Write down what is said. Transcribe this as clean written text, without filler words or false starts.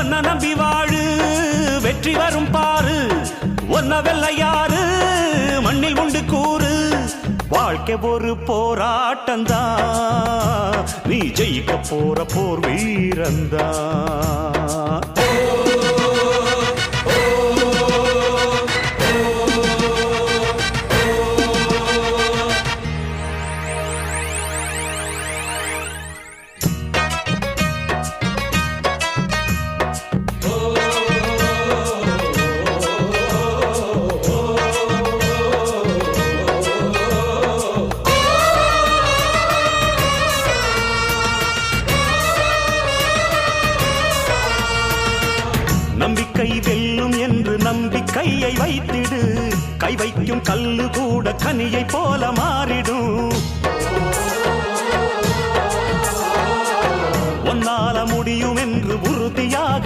ஒன்ன நம்பி வாழு வெற்றி வரும் பாரு ஒன்ன வெள்ளையாறு மண்ணில் உண்டு கூறு வாழ்க்கை ஒரு போராட்டந்தா நீ ஜெயிக்க போற போர் வீரந்தா நம்பிக்கை வெல்லும் என்று நம்பிக்கையை வைத்திடு கை வைக்கும் கல்லு கூட கனியை போல மாறிடும் உன்னால முடியும் என்று உறுதியாக